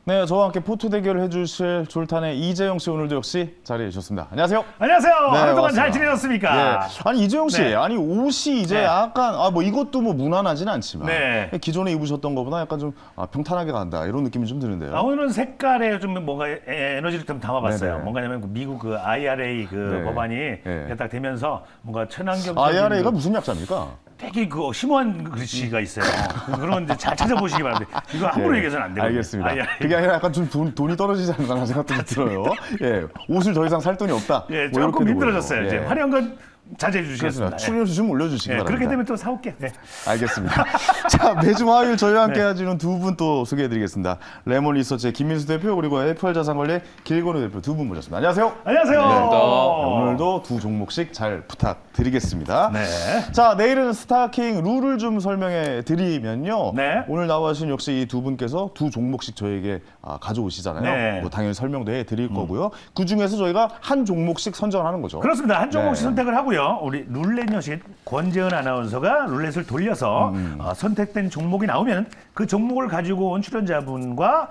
네, 저와 함께 포토 대결을 해주실 졸탄의 이재영 씨 오늘도 역시 자리해 주셨습니다. 안녕하세요. 안녕하세요. 네, 하루 동안 반갑습니다. 잘 지내셨습니까? 네. 아니 이재영 씨, 네. 아니 옷이 이제 네. 약간 뭐 이것도 뭐 무난하지는 않지만 네. 기존에 입으셨던 것보다 약간 좀 평탄하게 간다 이런 느낌이 좀 드는데요. 오늘은 색깔에 좀 뭔가 에너지를 좀 담아봤어요. 네네. 뭔가냐면 미국 그 IRA 그 네. 법안이 네. 딱 되면서 뭔가 친환경 IRA가 무슨 약자입니까? 되게 그 심오한 글씨가 있어요. 그런 건 이제 잘 찾아보시기 바랍니다. 이거 함부로 예, 얘기해서는 안 되거든요. 알겠습니다. IRA. 그게 아니라 약간 좀 돈이 떨어지지 않나 생각도 들어요. 예, 옷을 더 이상 살 돈이 없다. 예, 뭐 조금 이렇게도 힘들어졌어요. 보여요. 이제 예. 화려한 건 자제해 그렇습니다. 주시겠습니다. 출연료 좀 올려주시기 예, 바랍니다. 그렇게 되면 또 사올게. 네. 알겠습니다. 자, 매주 화요일 저희와 함께 네. 해주는 두 분 또 소개해드리겠습니다. 레몬 리서치의 김민수 대표 그리고 FR자산관리의 길건우 대표 두 분 모셨습니다. 안녕하세요. 안녕하세요. 오늘도 두 종목씩 잘 부탁드리겠습니다. 네. 자, 내일은 스타킹 룰을 좀 설명해 드리면요. 네. 오늘 나와주신 역시 이 두 분께서 두 종목씩 저에게 가져오시잖아요. 네. 뭐 당연히 설명도 해드릴 거고요. 그 중에서 저희가 한 종목씩 선정을 하는 거죠. 그렇습니다. 한 종목씩 네. 선택을 하고요. 우리 룰렛 여신 권재은 아나운서가 룰렛을 돌려서 선택된 종목이 나오면 그 종목을 가지고 온 출연자분과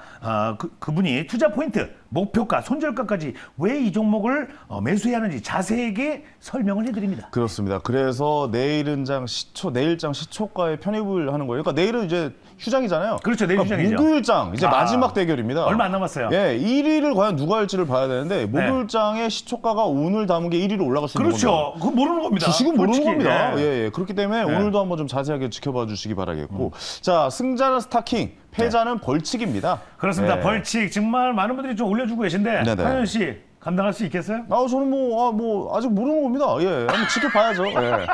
그분이 투자 포인트, 목표가, 손절가까지 왜 이 종목을 매수해야 하는지 자세하게 설명을 해드립니다. 그렇습니다. 그래서 내일장 시초가에 편입을 하는 거예요. 그러니까 내일은 이제 휴장이잖아요. 그렇죠. 내일 그러니까 휴장이죠. 목요일장 이제 마지막 대결입니다. 얼마 안 남았어요. 예, 1위를 과연 누가 할지를 봐야 되는데 목요일장의 시초가가 오늘 담은 게 1위로 올라갈 수 있는 겁니다. 그렇죠. 그거 모르는 겁니다. 주식은 모르는 솔직히. 겁니다. 예. 예, 예. 그렇기 때문에 오늘도 한번 좀 자세하게 지켜봐 주시기 바라겠고. 자, 승자는 스타킹, 패자는 벌칙입니다. 그렇습니다. 예. 벌칙 정말 많은 분들이 좀 올려주고 계신데 네네. 하현 씨 감당할 수 있겠어요? 저는 뭐 아직 모르는 겁니다. 예, 한번 지켜봐야죠. 예.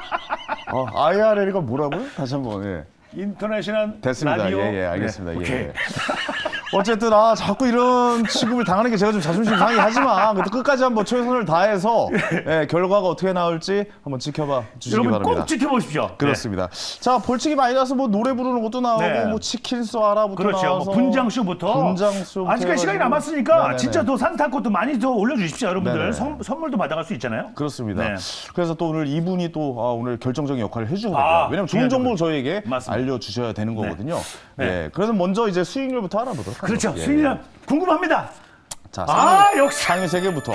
IRL가 뭐라고요? 다시 한번. 예. 인터내셔널 됐습니다. 라디오. 예, 알겠습니다. 네, 예. 오케이. 어쨌든 자꾸 이런 취급을 당하는 게 제가 좀 자존심 상하긴 하지만 그래도 끝까지 한번 최선을 다해서 결과가 어떻게 나올지 한번 지켜봐 주시기 여러분 바랍니다. 꼭 지켜보십시오. 그렇습니다. 자, 벌칙이 많이 나서 뭐 노래 부르는 것도 나오고 네. 뭐 치킨 쏴라부터 그렇죠. 나와서 뭐 분장쇼부터. 아직까지 시간이 남았으니까 네네네. 진짜 더 산타 것도 많이 더 올려주십시오, 여러분들. 네네. 선물도 받아갈 수 있잖아요. 그렇습니다. 네. 그래서 또 오늘 이분이 또 오늘 결정적인 역할을 해주고 아, 왜냐면 좋은 중요한 정보를 저희에게 맞습니다. 알려주셔야 되는 거거든요. 네. 예, 그래서 먼저 이제 수익률부터 알아보도록 그렇죠. 하죠. 예. 수익률 궁금합니다. 자, 역시 상위 세 개부터.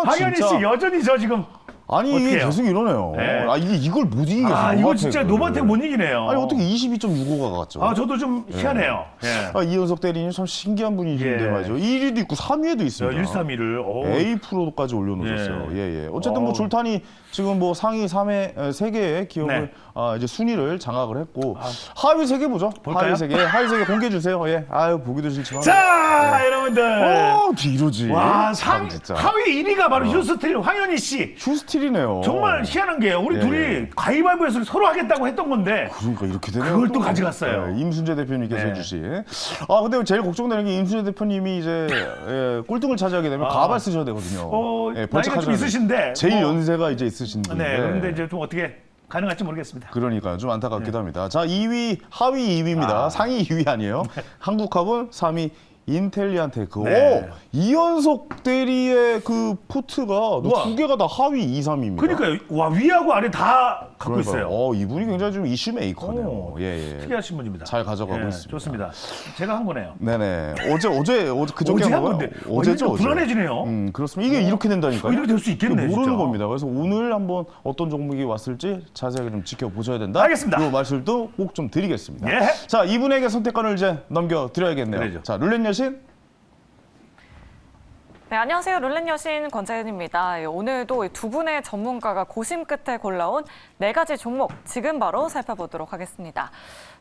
박연희 진짜. 씨 여전히 저 지금 아니 이게 어떡해요? 계속 이러네요. 네. 이걸 못 이기겠어. 이거 진짜 노바텍 못 이기네요. 아니 어떻게 22.65가 갔죠? 저도 좀 희한해요. 예. 이현석 대리님 참 신기한 분이신데 예. 말이죠. 1위도 있고 3위에도 있습니다. 131을 A 프로까지 올려놓으셨어요. 예. 예. 어쨌든 뭐 졸탄이 지금 뭐 상위 3회 3개의 기업을 네. 이제 순위를 장악을 했고 하위 3개 보죠. 볼까요? 하위 3개 공개해 주세요. 예. 보기도 싫지만. 자, 여러분들. 어떻게 이러지? 와, 참 진짜. 하위 1위가 바로 휴스틸 황현희 씨. 휴스틸이네요. 정말 희한한 게 우리 예. 둘이 가위바위보에서 서로 하겠다고 했던 건데 그러니까 이렇게 되네요. 그걸 또 가져갔어요. 네, 임순재 대표님께서 네. 해주신. 근데 제일 걱정되는 게 임순재 대표님이 이제 꼴등을 차지하게 되면 가발 쓰셔야 되거든요. 나이가 좀 있으신데 제일 뭐, 연세가 이제 있으신 분인데. 네, 그런데 이제 좀 어떻게 가능할지 모르겠습니다. 그러니까 좀 안타깝기도 합니다. 자, 2위, 하위 2위입니다. 상위 2위 아니에요. 한국화분 3위. 인텔리안테크. 네. 이현석 대리의 그 포트가 두 개가 다 하위 2, 3위입니다. 그러니까 위하고 아래 다 갖고 있어요. 이분이 굉장히 좀 이슈 메이커네요. 예. 특이하신 분입니다. 잘 가져가고 예, 있습니다. 좋습니다. 제가 한 거네요. 네네. 어제 그저께 어제 한 한 거예요? 건데. 어제죠, 이거 어제. 불안해지네요. 그렇습니다. 이게 이렇게 된다니까요. 이렇게 될 수 있겠네, 모르는 진짜. 겁니다. 그래서 오늘 한번 어떤 종목이 왔을지 자세하게 좀 지켜보셔야 된다. 알겠습니다. 이 말씀도 꼭 좀 드리겠습니다. 예. 자, 이분에게 선택권을 이제 넘겨드려야겠네요. 그래죠. 자, 룰렛 여신. 네, 안녕하세요. 룰렛 여신 권재은입니다. 오늘도 두 분의 전문가가 고심 끝에 골라온 4가지 종목 지금 바로 살펴보도록 하겠습니다.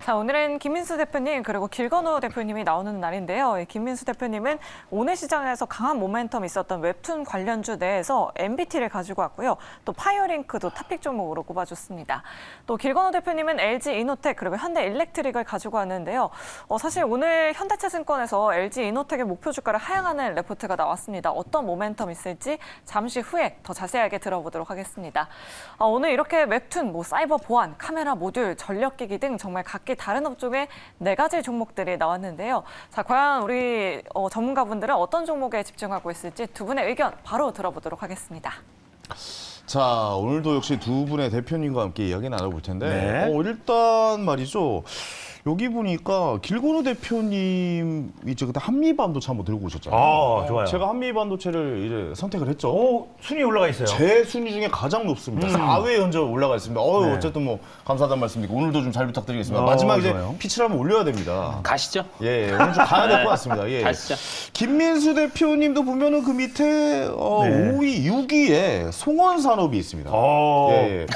자, 오늘은 김민수 대표님 그리고 길건우 대표님이 나오는 날인데요. 김민수 대표님은 오늘 시장에서 강한 모멘텀이 있었던 웹툰 관련주 내에서 MBT를 가지고 왔고요. 또 파이어링크도 탑픽 종목으로 꼽아줬습니다. 또 길건우 대표님은 LG이노텍 그리고 현대일렉트릭을 가지고 왔는데요. 사실 오늘 현대차증권에서 LG이노텍의 목표 주가를 하향하는 레포트가 나왔습니다. 있습니다. 어떤 모멘텀 있을지 잠시 후에 더 자세하게 들어보도록 하겠습니다. 오늘 이렇게 웹툰, 사이버 보안, 카메라 모듈, 전력기기 등 정말 각기 다른 업종의 4가지 종목들이 나왔는데요. 자, 과연 우리 전문가분들은 어떤 종목에 집중하고 있을지 두 분의 의견 바로 들어보도록 하겠습니다. 자, 오늘도 역시 두 분의 대표님과 함께 이야기 나눠볼 텐데, 네. 일단 말이죠. 여기 보니까 길건우 대표님이 이제 그때 한미반도체 한번 들고 오셨잖아요. 좋아요. 제가 한미반도체를 이제 선택을 했죠. 오, 순위 올라가 있어요. 제 순위 중에 가장 높습니다. 4회 현재 올라가 있습니다. 네. 어쨌든 뭐 감사하다는 말씀드리고 오늘도 좀 잘 부탁드리겠습니다. 어, 마지막 이제 좋아요. 피치를 한번 올려야 됩니다. 가시죠. 예, 오늘 좀 가야 될 것 같습니다. 예. 가시죠. 김민수 대표님도 보면은 그 밑에 5위, 6위에 송원산업이 있습니다. 예, 예.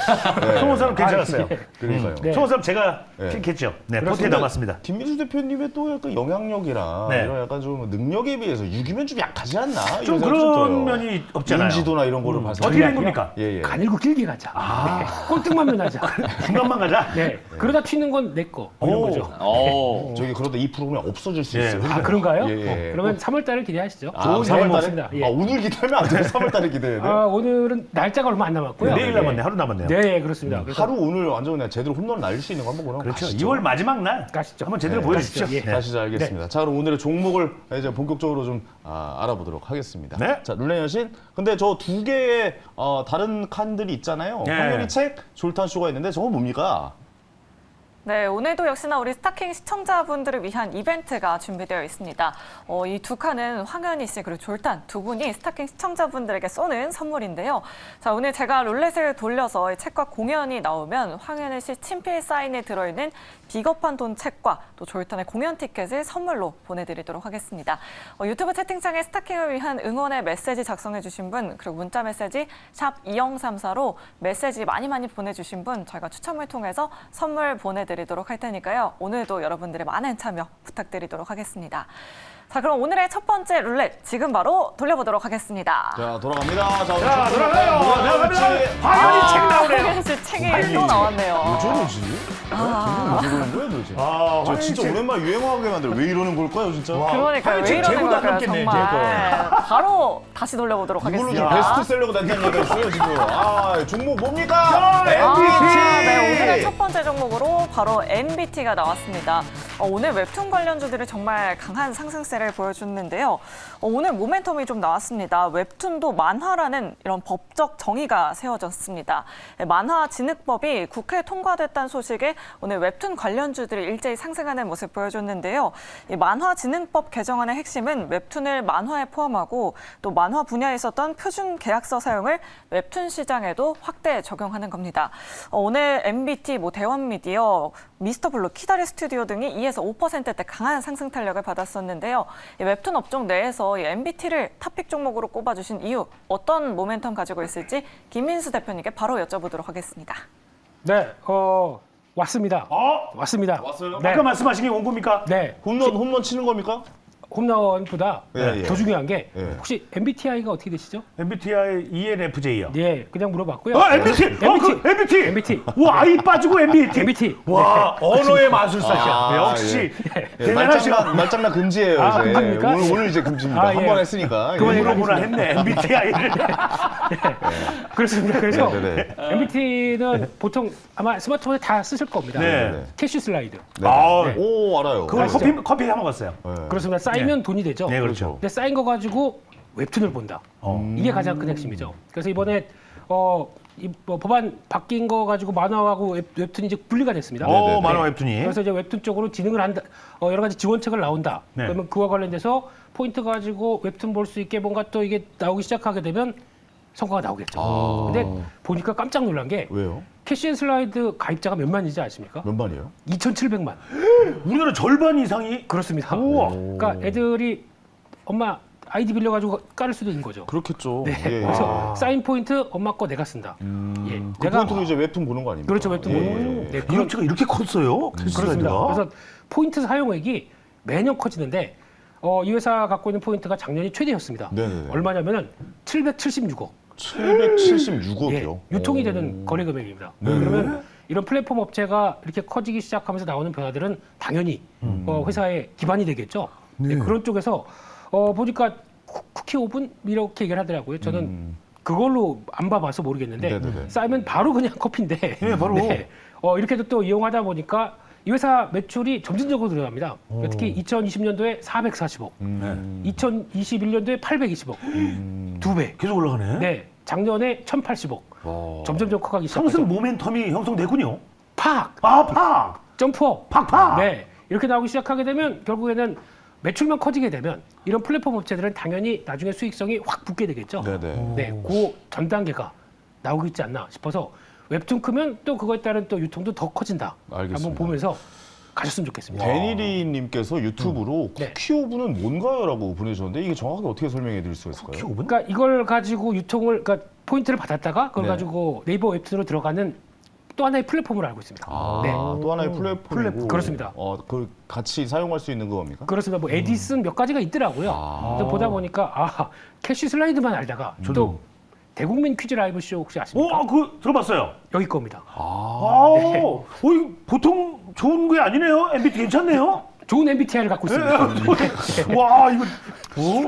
예. 송원사람 괜찮았어요. 그러니까요. 네. 송원사람 제가 네. 픽했죠. 네, 그렇습니다. 포트에 담았습니다. 김민수 대표님의 또 약간 영향력이나 네. 이런 약간 좀 능력에 비해서 6위면 좀 약하지 않나? 좀 이런 생각이 그런 들어요. 면이 없잖아요. 인지도나 이런 거를 봐서 어떻게 된 겁니까? 예, 예. 가늘고 길게 가자. 네. 꼴등만 면하자. 중간만 가자. 네. 그러다 튀는 건 내 거. 이런 오. 거죠. 오. 저기 그러다 이 프로그램 없어질 수 예. 있어요. 아, 그런가요? 예, 예. 그러면 3월 달을 기대하시죠. 좋은 네, 3월 먹습니다. 달에? 예. 오늘 기대하면 안 돼요. 3월 달에 기대해야 돼요. 오늘은 날짜가 얼마 안 남았고요. 내일 남았네, 하루 남았네요. 네, 그렇습니다. 그래서 하루 오늘 완전 그냥 제대로 홈런 날릴 수 있는 거 한번 그럼 그렇죠. 가시죠. 2월 마지막 날 가시죠. 한번 제대로 네, 보여주시죠. 가시죠. 예. 네. 가시죠, 알겠습니다. 자, 그럼 오늘의 종목을 이제 본격적으로 좀 알아보도록 하겠습니다. 네. 자, 룰렛 여신. 근데 저 두 개의 다른 칸들이 있잖아요. 네. 황현희 책, 졸탄 쇼가 있는데 저건 뭡니까? 네, 오늘도 역시나 우리 스타킹 시청자분들을 위한 이벤트가 준비되어 있습니다. 이 두 칸은 황현희 씨 그리고 졸탄 두 분이 스타킹 시청자분들에게 쏘는 선물인데요. 자, 오늘 제가 룰렛을 돌려서 이 책과 공연이 나오면 황현희 씨 친필 사인에 들어있는 비겁한 돈 책과 또 졸탄의 공연 티켓을 선물로 보내드리도록 하겠습니다. 유튜브 채팅창에 스타킹을 위한 응원의 메시지 작성해주신 분 그리고 문자 메시지 샵 2034로 메시지 많이 보내주신 분 저희가 추첨을 통해서 선물 보내드리도록 할 테니까요. 오늘도 여러분들의 많은 참여 부탁드리도록 하겠습니다. 자, 그럼 오늘의 첫 번째 룰렛 지금 바로 돌려보도록 하겠습니다. 자, 돌아갑니다. 자, 자, 돌아가요. 뭐가 돌아갑니다. 나올지. 황현희 책 나오네요. 황현희 씨 책이 또 나왔네요. 왜 저러지? 왜 저러는 거야, 도대체? 저 황현희 진짜 책. 오랜만에 유행하게 만들어. 왜 이러는 걸까요, 진짜? 그러니까요. 황현희 왜 책 이러는 재고도 안 걸까요, 남겠네, 정말. 바로 다시 돌려보도록 이걸로 좀 하겠습니다. 베스트셀러가 된다는 얘기가 있어요, 지금. 종목 뭡니까? 자, 네, 오늘의 첫 번째 종목으로 바로 MBT가 나왔습니다. 오늘 웹툰 관련주들이 정말 강한 상승세를 보여줬는데요. 오늘 모멘텀이 좀 나왔습니다. 웹툰도 만화라는 이런 법적 정의가 세워졌습니다. 만화진흥법이 국회에 통과됐다는 소식에 오늘 웹툰 관련주들이 일제히 상승하는 모습 보여줬는데요. 이 만화진흥법 개정안의 핵심은 웹툰을 만화에 포함하고 또 만화 분야에 있었던 표준 계약서 사용을 웹툰 시장에도 확대 적용하는 겁니다. 오늘 MBT, 대원미디어, 미스터블루, 키다리 스튜디오 등이 2에서 5%대 강한 상승 탄력을 받았었는데요. 이 웹툰 업종 내에서 이 MBT를 탑픽 종목으로 꼽아주신 이유, 어떤 모멘텀 가지고 있을지 김민수 대표님께 바로 여쭤보도록 하겠습니다. 네, 왔습니다. 왔습니다. 왔어요? 네. 아까 말씀하신 게 온 겁니까? 네. 홈런 치는 겁니까? 홈런보다 예, 예. 더 중요한 게 예. 혹시 MBTI가 어떻게 되시죠? MBTI ENFJ요. 네, 그냥 물어봤고요. MBT! MBT! MBT. 와, I 빠지고 MBT! MBT. 와, 언어의 마술사시야. 역시. 예, 대단하시다. 말장난 금지예요, 아, 이제. 금지입니까? 오늘 이제 금지입니다. 아, 한 예. 번 했으니까. 그만 예. 물어보나 했네, MBTI를. 그렇습니다. 그래서 네. MBT는 보통 아마 스마트폰에 다 쓰실 겁니다. 네. 캐시 슬라이드. 네. 아, 네. 오, 알아요. 그걸 아시죠? 커피 사 먹었어요. 네. 그렇습니다. 쌓이면 돈이 되죠. 네, 그렇죠. 근데 쌓인 거 가지고 웹툰을 본다. 이게 가장 큰 핵심이죠. 그래서 이번에 법안 바뀐 거 가지고 만화하고 웹툰이 이제 분리가 됐습니다. 네. 만화 웹툰이. 그래서 이제 웹툰 쪽으로 진행을 한다. 여러 가지 지원책을 나온다. 네. 그러면 그와 관련돼서 포인트 가지고 웹툰 볼 수 있게 뭔가 또 이게 나오기 시작하게 되면 성과가 나오겠죠. 근데 보니까 깜짝 놀란 게 왜요? 캐시앤슬라이드 가입자가 몇만인지 아십니까? 몇 만이에요? 2,700만. 우리나라 절반 이상이 그렇습니다. 우와. 그러니까 애들이 엄마 아이디 빌려가지고 깔을 수도 있는 거죠. 그렇겠죠. 네. 예, 예. 그래서 사인 포인트 엄마 거 내가 쓴다. 예. 그 포인트로 이제 웹툰 보는 거 아닙니까? 그렇죠, 웹툰 예, 보는 예, 거죠. 예. 네, 기업체가 이렇게 컸어요? 그렇습니다. 캐시슬라이드가? 그래서 포인트 사용액이 매년 커지는데 이 회사 갖고 있는 포인트가 작년이 최대였습니다. 네네네. 얼마냐면은 776억. 776억이요. 예, 유통이 되는 거래 금액입니다. 그러면 이런 플랫폼 업체가 이렇게 커지기 시작하면서 나오는 변화들은 당연히 회사의 기반이 되겠죠. 네, 그런 쪽에서 보니까 쿠키 오븐 이렇게 얘기를 하더라고요. 저는 그걸로 안 봐봐서 모르겠는데 네네네. 싸면 바로 그냥 커피인데 네, 바로. 이렇게도 또 이용하다 보니까 이 회사 매출이 점진적으로 늘어납니다. 특히 2020년도에 440억, 2021년도에 820억, 2배. 계속 올라가네. 네, 작년에 1,080억. 점점점 커가기 시작하죠. 상승 모멘텀이 형성됐군요. 팍! 아, 팍! 점프업! 팍팍! 네, 이렇게 나오기 시작하게 되면 결국에는 매출만 커지게 되면 이런 플랫폼 업체들은 당연히 나중에 수익성이 확 붙게 되겠죠. 네네. 네, 그 전 단계가 나오고 있지 않나 싶어서 웹툰 크면 또 그거에 따른 또 유통도 더 커진다. 알겠습니다. 한번 보면서 가셨으면 좋겠습니다. 데니리님께서 유튜브로 네. 쿠키 오븐은 뭔가요라고 보내주셨는데 이게 정확하게 어떻게 설명해 드릴 수가 있을까요? 쿠키 오븐? 그러니까 이걸 가지고 그러니까 포인트를 받았다가 그걸 네. 가지고 네이버 웹툰으로 들어가는 또 하나의 플랫폼으로 알고 있습니다. 네. 또 하나의 플랫폼이고 그렇습니다. 그 같이 사용할 수 있는 겁니까? 그렇습니다. 뭐 에디슨 몇 가지가 있더라고요. 그래서 보다 보니까 캐시 슬라이드만 알다가 또 대국민 퀴즈 라이브 쇼 혹시 아십니까? 그거 들어봤어요. 여기 겁니다. 이거 보통 좋은 게 아니네요. MBT 괜찮네요. 좋은 MBTI를 갖고 있습니다. 와, 이거.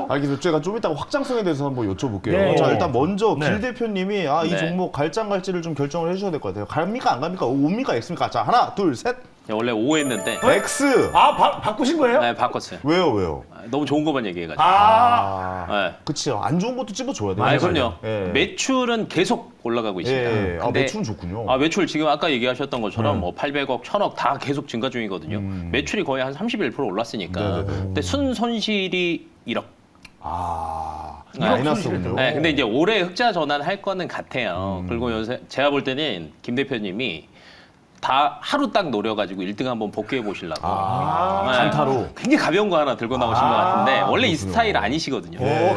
알겠습니다. 제가 좀 이따가 확장성에 대해서 한번 여쭤볼게요. 네. 자, 일단 먼저 네. 길 대표님이 이 네. 종목 갈장갈지를 좀 결정을 해주셔야 될 것 같아요. 갑니까 안 갑니까? 옵니까 X입니까? 자, 하나, 둘, 셋. 원래 O 했는데 X. 바꾸신 거예요? 네, 바꿨어요. 왜요? 너무 좋은 것만 얘기해가지고. 아, 네. 그치요. 안 좋은 것도 찝어줘야 돼요. 아, 그럼요. 예. 매출은 계속 올라가고 있습니다. 예. 근데 매출은 좋군요. 매출 지금 아까 얘기하셨던 것처럼 뭐 800억, 1000억 다 계속 증가 중이거든요. 매출이 거의 한 31% 올랐으니까. 네네네. 근데 순손실이 1억. 마이너스군요. 네, 근데 이제 올해 흑자 전환할 거는 같아요. 그리고 요새 제가 볼 때는 김 대표님이 다 하루 딱 노려가지고 1등 한번 복귀해 보시려고. 네. 단타로. 굉장히 가벼운 거 하나 들고 나오신 것 같은데 원래 이 스타일 아니시거든요. 네.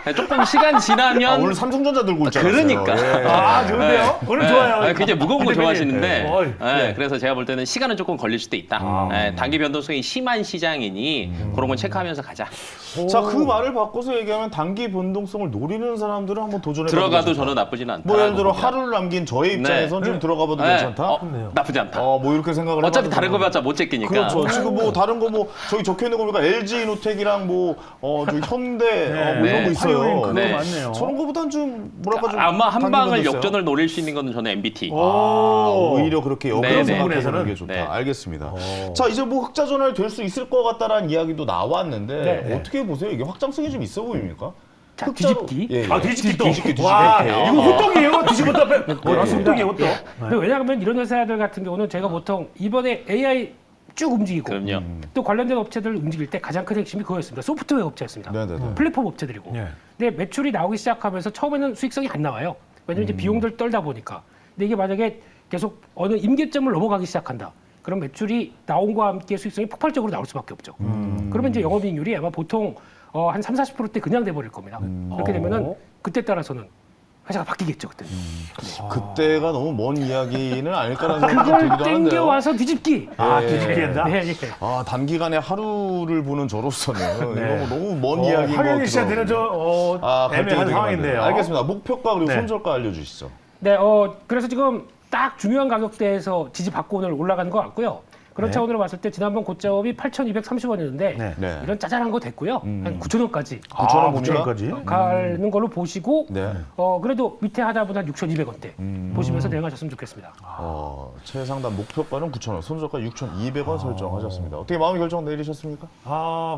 네. 조금 시간 지나면 오늘 삼성전자 들고 있잖아요. 그러니까. 좋은데요? 오늘 좋아요. 굉장히 무거운 거 대표님. 좋아하시는데 어이, 네, 그래서 제가 볼 때는 시간은 조금 걸릴 수도 있다. 네, 단기 변동성이 심한 시장이니 그런 건 체크하면서 가자. 자, 그 말을 바꿔서 얘기하면 단기 변동성을 노리는 사람들은 한번 도전해 들어가도 저는 나쁘지는 않다. 뭐 예를 들어 하루를 남긴 저의 입장에선 좀 들어가봐도 괜찮다. 나쁘지 않다. 뭐 이렇게 생각을 어차피 해봐도 다른 거 되나? 봤자 못 제끼니까. 그렇죠. 지금 뭐 다른 거 뭐 저기 적혀 있는 거 보니까 LG 이노텍이랑 저기 현대 뭐 이런 거 있어요. 그거 네. 많네요. 저런 거보단 좀 뭐랄까 좀 아마 한 단기 방을 변동성. 역전을 노릴 수 있는 거는 저는 MBT. 오히려 그렇게 네, 역으로 네. 생각해보는 부분에서는? 게 좋다. 네. 알겠습니다. 자, 이제 뭐 흑자 전환 될 수 있을 것 같다라는 이야기도 나왔는데 네. 어떻게 보세요? 이게 확장성이 좀 있어 보입니까? 자, 흑자로- 뒤집기. 예, 예. 뒤집기 또. 뒤집기. 와, 예. 이거 호떡이에요? 뒤집었다 빼. 호떡이에요, 호떡. 근데 왜냐하면 이런 회사들 같은 경우는 저희가 보통 이번에 AI 쭉 움직이고 그럼요. 또 관련된 업체들을 움직일 때 가장 큰 핵심이 그거였습니다. 소프트웨어 업체였습니다. 네네네. 플랫폼 업체들이고. 네. 근데 매출이 나오기 시작하면서 처음에는 수익성이 안 나와요. 왜냐면 이제 비용들 떨다 보니까. 근데 이게 만약에 계속 어느 임계점을 넘어가기 시작한다. 그럼 매출이 나온 거와 함께 수익성이 폭발적으로 나올 수밖에 없죠. 그러면 이제 영업이익률이 아마 보통 한 30-40%대 그냥 돼버릴 겁니다. 그렇게 되면은 그때 따라서는 회사가 바뀌겠죠, 그때. 그때가 너무 먼 이야기는 아닐까라는 생각이 그걸 들기도 하는데요. 땡겨와서 뒤집기. 뒤집기 한다? 네, 예. 단기간에 하루를 보는 저로서는 이거 너무 먼 이야기인 것 황현희 같기도 씨한테는 하고. 애매한 갈등이 되게 상황인데요. 많네요. 알겠습니다. 목표가 그리고 네. 손절가 알려주시죠. 네, 그래서 지금 딱 중요한 가격대에서 지지받고 오늘 올라가는 것 같고요. 그런 차원으로 봤을 때 지난번 고점이 8,230원이었는데 네. 네. 이런 짜잘한 거 됐고요. 한 9,000원까지 9,000원 봅니까? 9,000원까지? 가는 걸로 보시고 네. 그래도 밑에 하다 보다 6,200원대 보시면서 대응하셨으면 좋겠습니다. 최상단 목표가는 9,000원, 손절가 6,200원 설정하셨습니다. 어떻게 마음의 결정 내리셨습니까?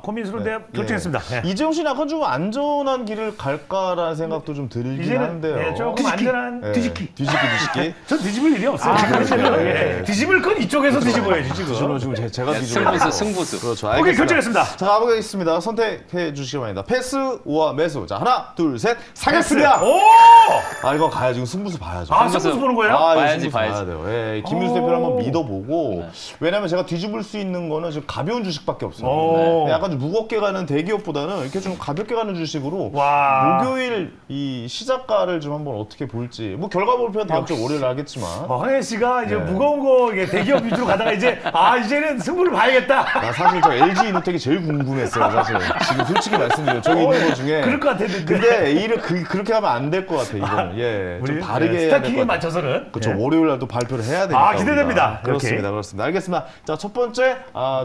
고민스러운데 결정했습니다. 네. 이재용 씨는 약간 좀 안전한 길을 갈까라는 생각도 좀 들긴 이제는 한데요. 조금 안전한. 뒤집기. 뒤집기. 전 뒤집을 일이 없어요. 지금 뒤집을 건 이쪽에서 뒤집어야지, 지금. 저는 지금 제가 네, 뒤집어. 승부수. 그렇죠. 오케이, 알겠습니다. 결정했습니다. 자, 가보겠습니다. 선택해 주시기 바랍니다. 패스와 매수. 자, 하나, 둘, 셋. 사겠습니다. 오! 이거 가야 지금 승부수 봐야죠. 승부수 보는 거예요? 이거 봐야지, 승부수 봐야지. 봐야 돼요. 예, 김민수 대표를 한번 믿어보고. 왜냐면 제가 뒤집을 수 있는 거는 지금 가벼운 주식밖에 없어요. 오. 약간 좀 무겁게 가는 대기업보다는 이렇게 좀 가볍게 가는 주식으로 와. 목요일 이 시작가를 좀 한번 어떻게 볼지. 뭐 결과 발표는 다음 주 월요일 하겠지만. 황현 씨가 이제 네. 무거운 거 이게 대기업 위주로 가다가 이제는 승부를 봐야겠다. 나 사실 저 LG 이노텍이 제일 궁금했어요, 사실. 지금 솔직히 말씀드려요. 저기 있는 거 중에. 그럴 것 같았는데. 근데 A를 그렇게 하면 안 될 것 같아, 이거는. 예. 좀 다르게 해야 될 스타킹에 것 같아. 맞춰서는. 그렇죠. 예. 월요일 날 또 발표를 해야 되니까. 기대됩니다. 우리가. 그렇습니다. 이렇게. 그렇습니다. 알겠습니다. 자, 첫 번째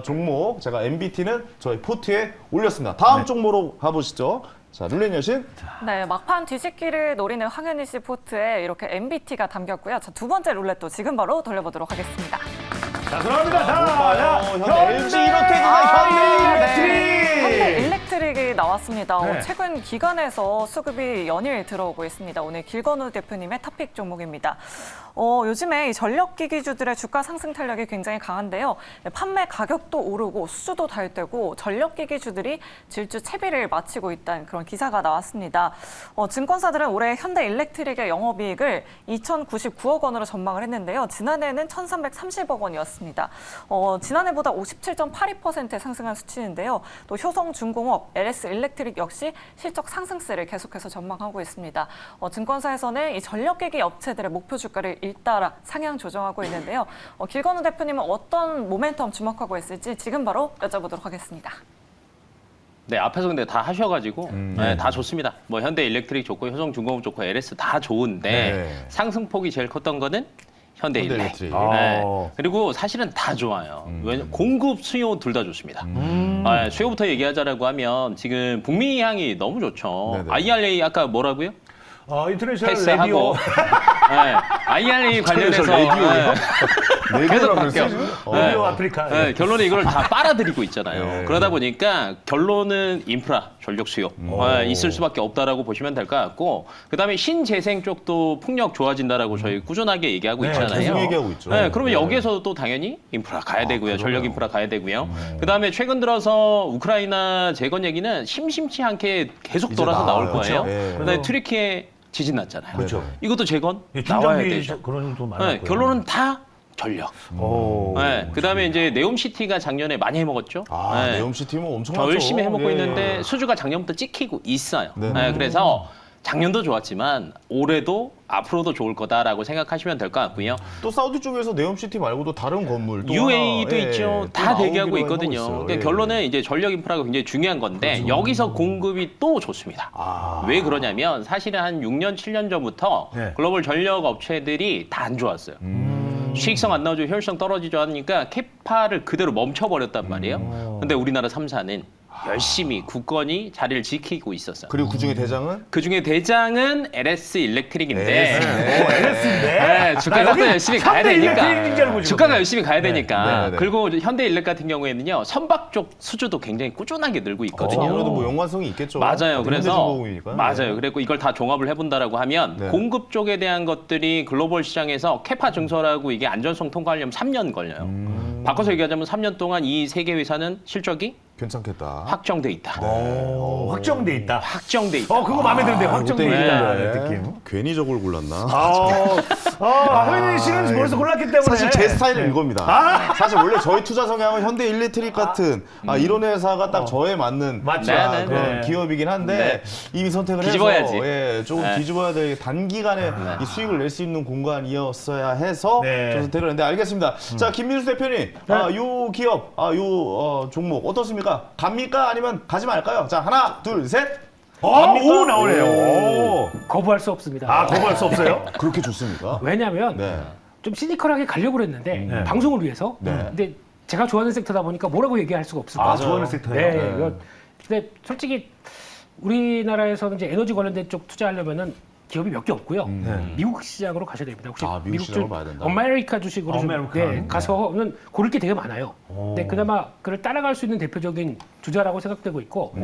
종목 제가 MBT는 저희 포트에 올렸습니다. 다음 종목으로 가보시죠. 자, 룰렛 여신. 네, 막판 뒤집기를 노리는 황현희 씨 포트에 이렇게 MBT가 담겼고요. 자, 두 번째 룰렛도 지금 바로 돌려보도록 하겠습니다. 자, 들어갑니다. 자, 현대 LG 이로텍이나 현대 일렉트릭. 현대 일렉트릭이 나왔습니다. 네. 최근 기관에서 수급이 연일 들어오고 있습니다. 오늘 길건우 대표님의 탑픽 종목입니다. 요즘에 이 전력기기주들의 주가 상승 탄력이 굉장히 강한데요. 판매 가격도 오르고 수주도 달 되고 전력기기주들이 질주 채비를 마치고 있다는 그런 기사가 나왔습니다. 증권사들은 올해 현대 일렉트릭의 영업이익을 2,099억 원으로 전망을 했는데요. 지난해는 1,330억 원이었습니다. 지난해보다 57.82% 상승한 수치인데요. 또 효성중공업, LS 일렉트릭 역시 실적 상승세를 계속해서 전망하고 있습니다. 증권사에서는 이 전력기기 업체들의 목표 주가를 잇따라 상향 조정하고 있는데요. 길건우 대표님은 어떤 모멘텀 주목하고 있을지 지금 바로 여쭤보도록 하겠습니다. 네, 앞에서 근데 다 하셔가지고 네, 다 좋습니다. 뭐 현대 일렉트릭 좋고 효성중공업 좋고 LS 다 좋은데 네. 상승폭이 제일 컸던 거는 현대 현대 일렉. 일렉트릭. 네. 그리고 사실은 다 좋아요. 왜냐 공급, 수요 둘 다 좋습니다. 수요부터 얘기하자라고 하면 지금 북미 향이 너무 좋죠. 네네. IRA 아까 뭐라고요? 인터내셔널 라디오. 패스하고 네, IRA 관련해서 계속 바뀌어. 라디오 아프리카. 네, 결론은 이걸 다 빨아들이고 있잖아요. 네. 그러다 보니까 결론은 인프라, 전력 수요 있을 수밖에 없다라고 보시면 될 것 같고, 그다음에 신재생 쪽도 풍력 좋아진다라고 저희 꾸준하게 얘기하고 네, 있잖아요. 계속 얘기하고 있죠. 네, 그러면 네. 여기에서도 또 당연히 인프라 가야 되고요. 전력 그러네요. 인프라 가야 되고요. 그다음에 최근 들어서 우크라이나 재건 얘기는 심심치 않게 계속 이제 돌아서 나올 나와요. 거예요. 그렇죠. 네. 그다음에 튀르키예 지진 났잖아요. 그렇죠. 이것도 재건 예, 나와야 중장비 되죠. 그런 것도 네, 많았고요. 결론은 다 전력. 오. 네, 그다음에 이제 네옴시티가 작년에 많이 해먹었죠. 네. 네옴시티는 엄청 더 많죠. 열심히 해먹고 예. 있는데 수주가 작년부터 찍히고 있어요. 네. 네, 그래서 작년도 좋았지만 올해도 앞으로도 좋을 거다라고 생각하시면 될 것 같고요. 또 사우디 쪽에서 네옴시티 말고도 다른 건물 또 UAE도 하나, 있죠. 또 다 대기하고 나오기로 있거든요. 하고 있어요. 그러니까 예. 결론은 이제 전력 인프라가 굉장히 중요한 건데 여기서 공급이 또 좋습니다. 아. 왜 그러냐면 사실은 한 6년, 7년 전부터 네. 글로벌 전력 업체들이 다 안 좋았어요. 수익성 안 나오죠. 효율성 떨어지죠 하니까 캐파를 그대로 멈춰버렸단 말이에요. 근데 우리나라 3사는 열심히 굳건히 자리를 지키고 있었어요. 그리고 그중에 대장은 그 중에 대장은 LS 일렉트릭인데 LS인데. 네, 주가가 또 열심히 가야 되니까. 주가가 열심히 가야 네. 되니까. 네네네. 그리고 현대 일렉 같은 경우에는요, 선박 쪽 수주도 굉장히 꾸준하게 늘고 있거든요. 아무래도 뭐 연관성이 있겠죠. 맞아요. 그래서 현대중공업이니까. 맞아요. 그리고 이걸 다 종합을 해본다라고 하면 네. 공급 쪽에 대한 것들이 글로벌 시장에서 캐파 증설하고 이게 안전성 통과하려면 3년 걸려요. 바꿔서 얘기하자면 3년 동안 이 세 개 회사는 실적이 괜찮겠다. 확정돼 있다. 확정돼 있다. 확정돼 있다. 그거 마음에 드는데 확정돼 그때 있다. 네. 느낌. 괜히 저걸 골랐나? 하현희 씨는 벌써 골랐기 때문에. 사실 제 스타일은 이겁니다. 사실 원래 저희 투자 성향은 현대 일렉트릭 같은 이런 회사가 딱 저에 맞는 맞죠. 네, 그런 네. 기업이긴 한데 이미 선택을 뒤집어야지. 해서 조금 네. 뒤집어야 될 단기간에 이 수익을 낼 수 있는 공간이었어야 해서 네. 저 선택을 했는데 알겠습니다. 자, 김민수 대표님, 요 기업, 요 종목 어떻습니까? 갑니까? 아니면 가지 말까요? 자, 하나, 둘, 셋. 오, 나오네요. 오. 거부할 수 없습니다. 거부할 수 없어요? 그렇게 좋습니까? 왜냐하면 네. 좀 시니컬하게 가려고 그랬는데 방송을 위해서. 네. 근데 제가 좋아하는 섹터다 보니까 뭐라고 얘기할 수가 없을 것 같아요. 좋아하는 섹터예요? 네. 네. 이거 근데 솔직히 우리나라에서는 이제 에너지 관련된 쪽 투자하려면은 기업이 몇 개 없고요. 미국 시장으로 가셔야 됩니다. 혹시 미국 시장으로 봐야 된다. 아메리카 주식으로 좀, 아메리칸. 가서는 고를 게 되게 많아요. 근데 그나마 그를 따라갈 수 있는 대표적인 주자라고 생각되고 있고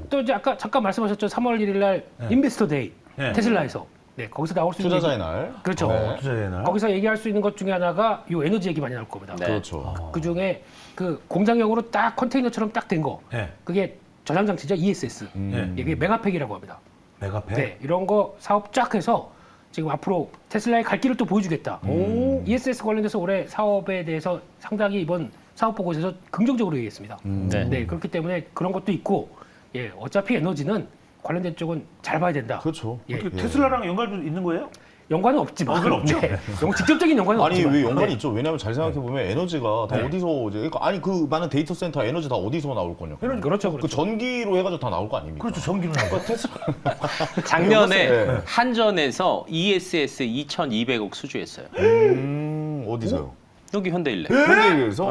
또 이제 아까 잠깐 말씀하셨죠. 3월 1일 날 인베스터 데이 네. 테슬라에서 거기서 나올 수 있는 투자자의 얘기- 날. 그렇죠. 네. 투자의 날. 거기서 얘기할 수 있는 것 중에 하나가 이 에너지 얘기 많이 나올 겁니다. 네. 그렇죠. 그 중에 그 공장형으로 딱 컨테이너처럼 딱 된 거. 네. 그게 저장 장치죠. ESS. 네. 이게 메가팩이라고 합니다. 메가팩. 네, 이런 거 사업 쫙 해서 지금 앞으로 테슬라의 갈 길을 또 보여주겠다. ESS 관련돼서 올해 사업에 대해서 상당히 이번 사업 보고서에서 긍정적으로 얘기했습니다. 네. 네, 그렇기 때문에 그런 것도 있고, 어차피 에너지는 관련된 쪽은 잘 봐야 된다. 그렇죠. 예. 테슬라랑 연관도 있는 거예요? 연관은 없지만, 그건 없죠. 직접적인 연관은 아니 없지만. 왜 연관이 네. 있죠? 왜냐하면 잘 생각해 보면 에너지가 다 어디서 이제 그러니까 아니 그 많은 데이터 센터 에너지 다 어디서 나올 거냐? 그렇죠, 그 그렇죠. 전기로 해가지고 다 나올 거 아닙니까? 그렇죠. 전기는 나고. 작년에 네. 한전에서 ESS 2,200억 수주했어요. 어디서요? 여기 현대일레. 현대에서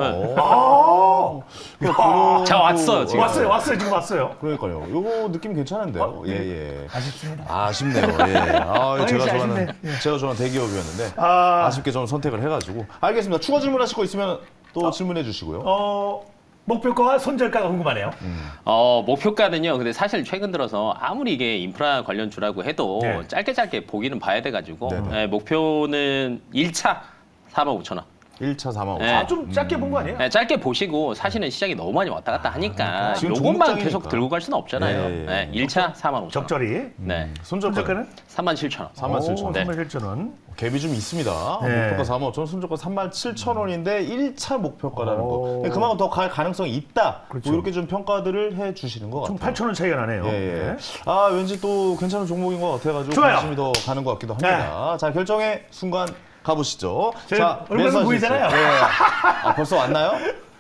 자 왔어 지금. 왔어요. 지금 왔어요. 그러니까요. 요거 느낌 괜찮은데요. 예. 아쉽습니다. 아쉽네요. 예. 아, 제가 아쉽네. 좋아하는 대기업이었는데 아. 아쉽게 저는 선택을 해가지고. 알겠습니다. 추가 질문하실 거 있으면 또 질문해 주시고요. 목표가와 손절가가 궁금하네요. 목표가는요. 근데 사실 최근 들어서 아무리 이게 인프라 관련주라고 해도 네. 짧게 보기는 봐야 돼가지고 네네. 목표는 1차 45,000원. 1차 4만 5천. 네. 좀 짧게 본 거 아니에요? 네, 짧게 보시고 사실은 시장이 너무 많이 왔다 갔다 하니까 지금 요것만 종목장이니까. 계속 들고 갈 수는 없잖아요. 네. 네, 1차 45,000원. 적절히. 네. 손절가는 손절가는 37,000원. 37,000원. 네. 37,000원. 갭이 좀 있습니다. 네. 목표가 4만 5천, 손절가 37,000원인데 1차 목표가라는 오. 거. 그만큼 더 갈 가능성이 있다. 그렇죠. 뭐 이렇게 좀 평가들을 해 주시는 것 좀 같아요. 8,000원 차이가 나네요. 예. 네. 아, 왠지 또 괜찮은 종목인 것 같아가지고 좋아요. 관심이 더 가는 것 같기도 합니다. 자, 결정의 순간 가보시죠. 제 자, 얼굴은 매수하실 보이잖아요. 수- 예. 아, 벌써 왔나요?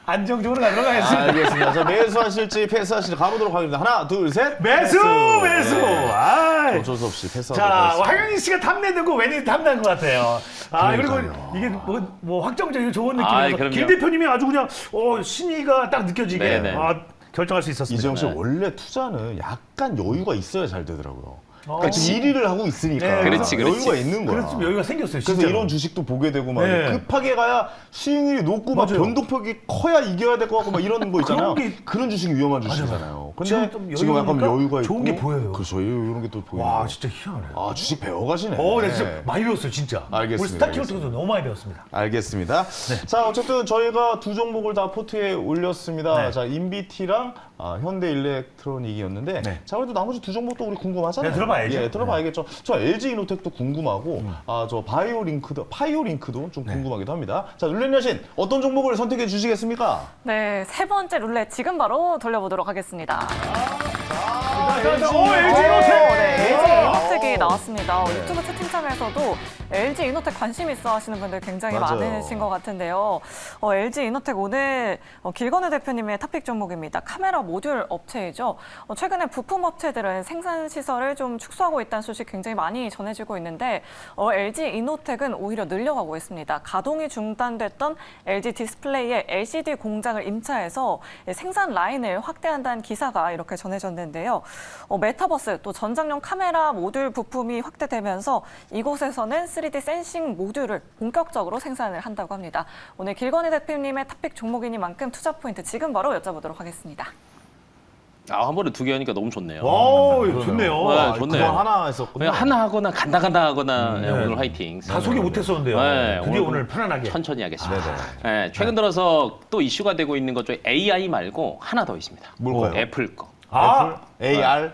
안정적으로 가도록 하겠습니다. 알겠습니다. 자, 매수하실지 패스하실지 가보도록 하겠습니다. 하나, 둘, 셋. 매수! 예. 아, 어쩔 수 없이 패스하도록 자, 하겠습니다. 황현희 씨가 탐내고 왠지 탐난 것 같아요. 아, 그리고 그러니까요. 이게 뭐 확정적이고 좋은 아, 느낌이라서 그럼요. 김 대표님이 아주 그냥 신의가 딱 느껴지게 네네. 결정할 수 있었습니다. 이재영 씨 네. 원래 투자는 약간 여유가 있어야 잘 되더라고요. 그러니까 그치. 지금 1위를 하고 있으니까 네. 그렇지, 그렇지. 여유가 있는 거야. 그래서 좀 여유가 생겼어요. 그래서 진짜로. 이런 주식도 보게 되고 막 네. 급하게 가야 수익률이 높고 막 맞아요. 변동폭이 커야 이겨야 될 것 같고 막 이런 거 있잖아요. 그런 게- 그런 주식이 위험한 주식이잖아요. 근데 지금 좀 지금 약간 여유가 여유가 있고 좋은 게 보여요. 그렇죠. 이런 게 또 보여요. 와, 진짜 희한해. 아, 주식 배워가시네. 나 진짜 많이 배웠어요, 진짜. 알겠습니다, 우리 스타킹을 알겠습니다. 통해서 너무 많이 배웠습니다. 알겠습니다. 자, 어쨌든 저희가 두 종목을 다 포트에 올렸습니다. 네. 자, 인비티랑 현대일렉트로닉이었는데, 네. 자, 그래도 나머지 두 종목도 우리 궁금하잖아요. 네, 들어봐야죠. 예, 들어봐야겠죠. 저 LG이노텍도 궁금하고, 저 파이오링크도 좀 궁금하기도 합니다. 자, 룰렛 여신 어떤 종목을 선택해 주시겠습니까? 네, 세 번째 룰렛 지금 바로 돌려보도록 하겠습니다. LG 이노텍이 나왔습니다. 유튜브 채팅창에서도 LG 이노텍 관심 있어 하시는 분들 굉장히 맞아요. 많으신 것 같은데요. LG 이노텍 오늘 길건우 대표님의 탑픽 종목입니다. 카메라 모듈 업체이죠. 최근에 부품 업체들은 생산 시설을 좀 축소하고 있다는 소식 굉장히 많이 전해지고 있는데 LG 이노텍은 오히려 늘려가고 있습니다. 가동이 중단됐던 LG 디스플레이의 LCD 공장을 임차해서 생산 라인을 확대한다는 기사가 이렇게 전해졌는데요. 메타버스 또 전장용 카메라 모듈 부품이 확대되면서 이곳에서는 3D 센싱 모듈을 본격적으로 생산을 한다고 합니다. 오늘 길건희 대표님의 탑픽 종목이니만큼 투자 포인트 지금 바로 여쭤보도록 하겠습니다. 한 번에 두 개 하니까 너무 좋네요. 오, 그러네요. 좋네요. 네, 좋네요. 그거 하나 했었군요. 그냥 하나 하거나 간다 하거나 오늘 화이팅. 다 소개 못했었는데요. 네, 드디어 오늘 편안하게. 천천히 하겠습니다. 네네. 네, 최근 들어서 또 이슈가 되고 있는 것 중에 AI 말고 하나 더 있습니다. 뭘까요? 애플 거. AR,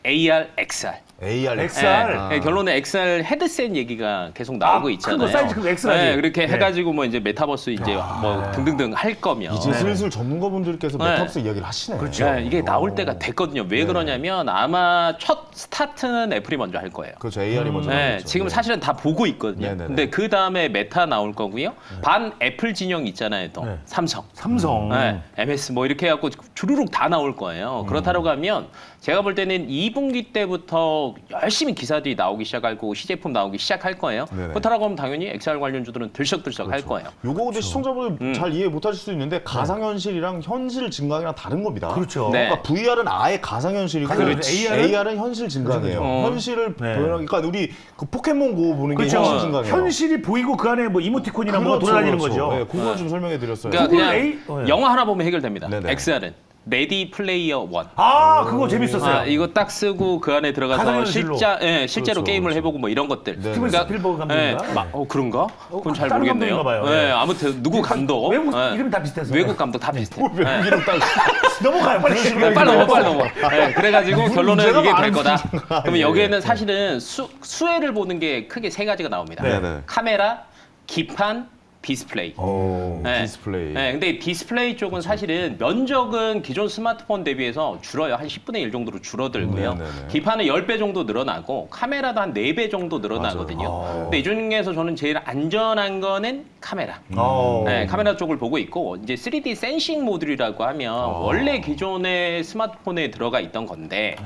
AR, XR. AR, XR. 네, 결론은 XR 헤드셋 얘기가 계속 나오고 큰 있잖아요. 거, 사이즈 큰 거 XR이. 네, 그렇게 네. 해가지고 뭐 이제 메타버스 이제 뭐 등등등 할 거면 이제 슬슬 전문가분들께서 네. 메타버스 이야기를 하시네. 그렇죠. 네, 이게 나올 때가 됐거든요. 왜 그러냐면 아마 첫 스타트는 애플이 먼저 할 거예요. 그렇죠. AR이 먼저 네, 나오죠. 지금 네. 사실은 다 보고 있거든요. 네네네. 근데 그 다음에 메타 나올 거고요. 반 애플 진영 있잖아요, 또 네. 삼성. 삼성. 네, MS 뭐 이렇게 해갖고 주르륵 다 나올 거예요. 그렇다고 하면 제가 볼 때는 2분기 때부터 열심히 기사들이 나오기 시작하고 시제품 나오기 시작할 거예요. 네네. 그렇다고 하면 당연히 XR 관련주들은 들썩들썩 할 거예요. 요거 근데 시청자분들 잘 이해 못하실 수 있는데 가상현실이랑 현실 증강이랑 다른 겁니다. 그렇죠. 네. 그러니까 VR은 아예 가상현실이고 그렇지. AR은 현실 증강이에요. 그렇죠. 현실을 네. 그러니까 우리 그 포켓몬고 보는 게 그렇죠. 현실 증강이에요. 현실이 보이고 그 안에 뭐 이모티콘이나 뭐가 돌아다니는 거죠. 네, 그걸 좀 설명해 드렸어요. 그러니까 구글 그냥 A- 네. 영화 하나 보면 해결됩니다. 네네. XR은 레디 플레이어 원. 그거 재밌었어요. 이거 딱 쓰고 그 안에 들어가서 가상현실로. 실제로 그렇죠, 게임을 그렇죠. 해보고 뭐 이런 것들. 네. 스티븐 스필버그 감독인가? 그런가? 그건 잘 다른 모르겠네요. 감독인가 봐요. 네, 네. 아무튼 누구 감독? 외국 네. 이름이 다 비슷해서. 외국 감독 다 비슷해. 외국 이름 딱 넘어가요. 빨리. 빨리 넘어. 네, 그래가지고 결론은 문제가 이게 될 많은 거다. 분인가. 그러면 예, 여기에는 예. 사실은 수혜를 보는 게 크게 세 가지가 나옵니다. 네네. 카메라, 기판, 디스플레이. 네. 디스플레이. 네, 근데 디스플레이 쪽은 사실은 면적은 기존 스마트폰 대비해서 줄어요. 한 10분의 1 정도로 줄어들고요. 네네네. 기판은 10배 정도 늘어나고 카메라도 한 4배 정도 늘어나거든요. 근데 이 중에서 저는 제일 안전한 거는 카메라. 네, 카메라 쪽을 보고 있고 이제 3D 센싱 모듈이라고 하면 원래 기존의 스마트폰에 들어가 있던 건데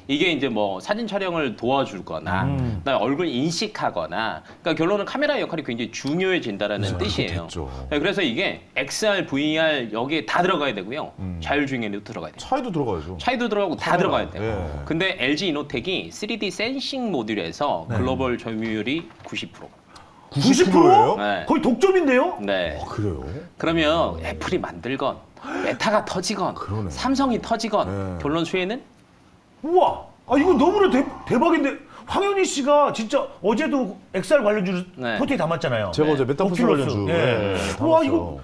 이게 이제 뭐 사진 촬영을 도와주거나 그다음에 얼굴 인식하거나 그러니까 결론은 카메라 역할이 굉장히 중요해진다라는 뜻이 끝이에요. 됐죠. 네, 그래서 이게 XR, VR 여기에 다 들어가야 되고요. 자율주행에도 들어가야 돼요. 차이도 들어가야죠. 차이도 들어가고 다 들어가야 돼요. 예. 근데 LG 이노텍이 3D 센싱 모듈에서 글로벌 점유율이 90%. 90%예요? 네. 거의 독점인데요? 네. 그래요? 그러면 애플이 만들건 메타가 터지건 그러네. 삼성이 터지건 네. 결론 수혜는 우와, 아 이거 너무나 대박인데 황현희 씨가 진짜 어제도 XR 관련주 네. 포트에 담았잖아요. 제가 어제 메타버스 오큘러스. 관련주 예. 담았어요. 와 이거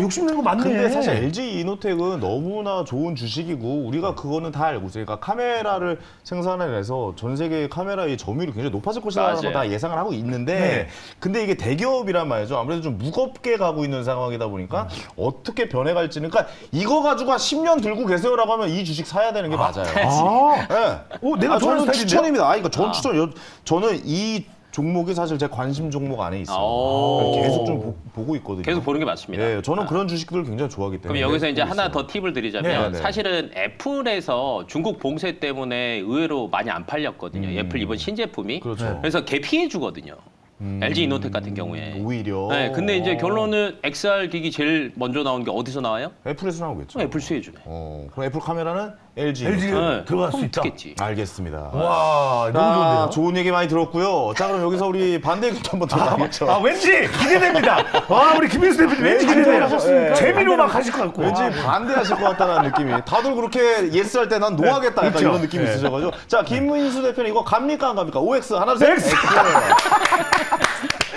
욕심내는 거 맞네. 근데 사실 LG 이노텍은 너무나 좋은 주식이고 우리가 그거는 다 알고 있어요. 그러니까 카메라를 생산해내서 전 세계 카메라의 점유율이 굉장히 높아질 것이라는 거 맞아요. 다 예상을 하고 있는데 네. 근데 이게 대기업이란 말이죠. 아무래도 좀 무겁게 가고 있는 상황이다 보니까 어떻게 변해갈지는 그러니까 이거 가지고 한 10년 들고 계세요라고 하면 이 주식 사야 되는 게 맞아요. 아, 네. 내가 좋아하는 저는 스타일인데요? 추천입니다. 그러니까 전 추천. 저는 이 종목이 사실 제 관심 종목 안에 있어요. 오. 계속 좀 보고 있거든요. 계속 보는 게 맞습니다. 예, 저는 그런 주식들을 굉장히 좋아하기 때문에. 그럼 여기서 이제 보고 하나 있어요. 더 팁을 드리자면 네, 네. 사실은 애플에서 중국 봉쇄 때문에 의외로 많이 안 팔렸거든요. 애플 이번 신제품이. 그렇죠. 그래서 걔 피해 주거든요. LG 이노텍 같은 경우에. 오히려. 네, 근데 이제 결론은 XR 기기 제일 먼저 나온 게 어디서 나와요? 애플에서 나오겠죠. 애플 수혜 주네. 그럼 애플 카메라는 LG. LG가 들어갈 수 있다. 겠지. 알겠습니다. 와, 너무 자, 좋은데요? 좋은 얘기 많이 들었고요. 자, 그럼 여기서 우리 반대 얘기도 한번 들어가겠죠. 아 왠지 기대됩니다. 와 우리 김민수 대표님 왠지 기대돼요. 하셨습니까? 재미로 막 하실 것 같고. 왠지 반대하실 것 같다는 느낌이. 다들 그렇게 예스 할 때 난 노하겠다 약간 그렇죠. 이런 느낌이 네. 있으셔가지고. 자, 김민수 대표님 이거 갑니까 안 갑니까? OX 하나 둘 셋. X.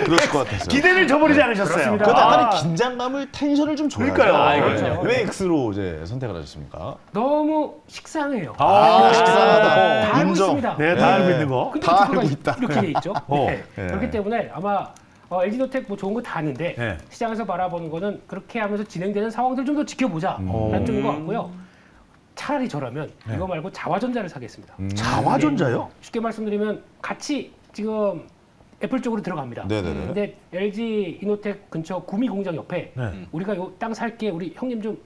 그러실 것 같았어요. 기대를 저버리지 않으셨어요. 그렇습니다. 그래도 아, 약간의 긴장감을 텐션을 좀 줘야죠. 그러니까요. 아, 그렇죠. 왜 X로 이제 선택을 하셨습니까? 너무 식상해요. 식상하다. 다 알고 인정. 있습니다. 네, 다 알고 있는 거. 근데 다 주가가 알고 있다. 이렇게 돼 있죠. 네. 네. 그렇기 때문에 아마 LG노텍 뭐 좋은 거 다 아는데 네. 시장에서 바라보는 거는 그렇게 하면서 진행되는 상황들 좀 더 지켜보자 라는 쪽인 것 같고요. 차라리 저라면 이거 말고 자화전자를 사겠습니다. 자화전자요? 쉽게 말씀드리면 같이 지금 애플 쪽으로 들어갑니다. 네네네. 근데 LG 이노텍 근처 구미 공장 옆에 네. 우리가 요 땅 살게 우리 형님 좀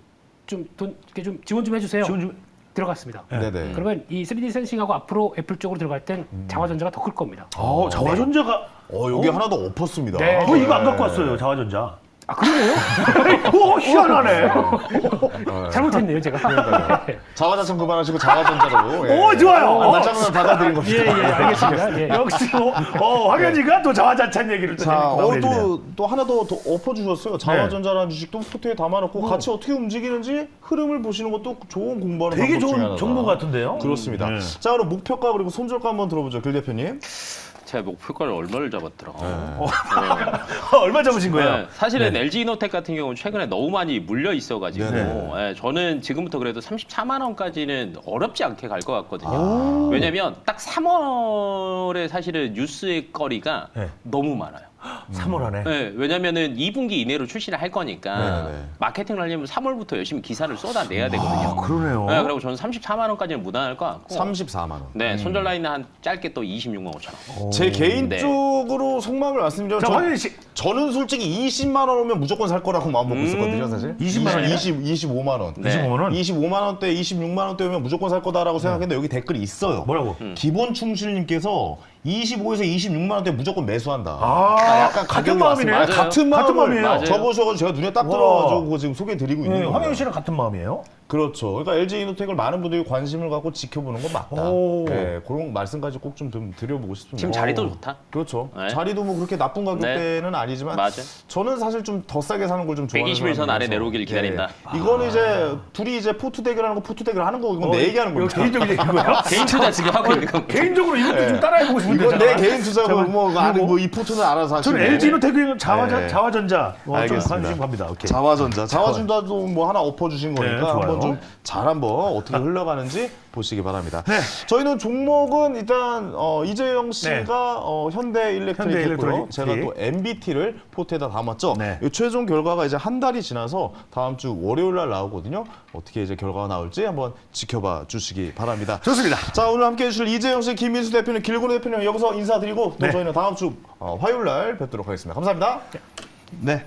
돈 이렇게 좀 지원 좀 해주세요. 지금 좀 들어갔습니다. 네네. 그러면 이 3D 센싱하고 앞으로 애플 쪽으로 들어갈 땐 자화전자가 더 클 겁니다. 자화전자가 여기 하나 더 엎었습니다. 네. 이거 안 갖고 왔어요. 자화전자. 아 그러네요? 오 희한하네. 잘못했네요 제가. 자화자찬 그만하시고 자화전자로. 예. 오 좋아요. 날짜는 받아드린 겁니다. 예예 알겠습니다. 예. 역시 황현이가 또 자화자찬 얘기를 또 자, 재밌게 마무리해주네요. 또 하나 더 엎어주셨어요. 자화전자라는 주식도 포트에 담아놓고 같이 어떻게 움직이는지 흐름을 보시는 것도 좋은 공부하는 되게 방법 중에 좋은 하나다. 정보 같은데요? 그렇습니다. 네. 자, 그럼 목표가 그리고 손절가 한번 들어보죠, 길 대표님. 제가 목표가를 얼마를 잡았더라. 얼마 잡으신 거예요? 네, 사실은 LG 이노텍 같은 경우는 최근에 너무 많이 물려 있어가지고 네네. 예, 저는 지금부터 그래도 34만 원까지는 어렵지 않게 갈 것 같거든요. 왜냐면 딱 3월에 사실은 뉴스의 거리가 네. 너무 많아요. 3월 안에. 네, 왜냐면은 2분기 이내로 출시를 할 거니까 네네네. 마케팅을 하려면 3월부터 열심히 기사를 쏟아내야 되거든요. 그러네요. 네, 그리고 저는 34만 원까지는 무난할 것 같고 34만 원. 네, 손절 라인은 한 짧게 또 26만 5천 원. 제 개인적으로 속마음을 말씀드리면 자, 황현희 씨. 저는 솔직히 20만 원 오면 무조건 살 거라고 마음 먹고 있었거든요, 사실. 20만 원이요? 25만 원. 네. 25만 원? 25만 원대, 26만 원대 오면 무조건 살 거다라고 생각했는데 여기 댓글이 있어요. 뭐라고? 기본 충실님께서 25에서 26만 원대 무조건 매수한다. 약간 가격이 마음이네. 왔습니다. 맞아요. 같은 같은 마음을 마음이에요. 맞아요. 적으셔가지고 제가 눈에 딱 와. 들어가지고 그거 지금 소개해드리고 있는 네, 거예요. 황현희 씨랑 같은 마음이에요? 그렇죠. 그러니까 LG 이노텍을 많은 분들이 관심을 갖고 지켜보는 건 맞다. 오. 네, 그런 말씀까지 꼭 좀 드려보고 싶습니다. 지금 자리도 좋다. 그렇죠. 네. 자리도 뭐 그렇게 나쁜 가격대는 아니지만 맞아. 저는 사실 좀 더 싸게 사는 걸 좀 좋아하는 121선 아래 사람이라서. 내려오길 기다린다. 이거는 이제 둘이 이제 포트 대결하는 거 포트 대결 하는 거고 이건 내 얘기하는 이거 겁니다. 개인적인 얘기인 거예요? 개인 투자 지금 하고 있는 겁니다. 개인적으로 이것도 좀 따라해보고 싶은데. 이건 내 잠깐만. 개인 투자고 잠깐만. 뭐 아는 뭐이 포트는 알아서 하시고. 저는 LG 이노텍은 네. 자화전자 좀 알겠습니다. 관심 갑니다. 오케이. 자화전자도 뭐 하나 엎어주신 거니까 좋아요. 한번 좀 잘 한번 어떻게 흘러가는지 보시기 바랍니다. 네. 저희는 종목은 일단 이재영 씨가 현대일렉트릭 했고요. 현대일렉트릭. 제가 또 MBT를 포트에다 담았죠. 네. 이 최종 결과가 이제 한 달이 지나서 다음 주 월요일 날 나오거든요. 어떻게 이제 결과가 나올지 한번 지켜봐 주시기 바랍니다. 좋습니다. 자, 오늘 함께해 주실 이재영 씨, 김민수 대표님, 길곤 대표님 여기서 인사드리고 또 네. 저희는 다음 주 화요일 날 뵙도록 하겠습니다. 감사합니다. 네.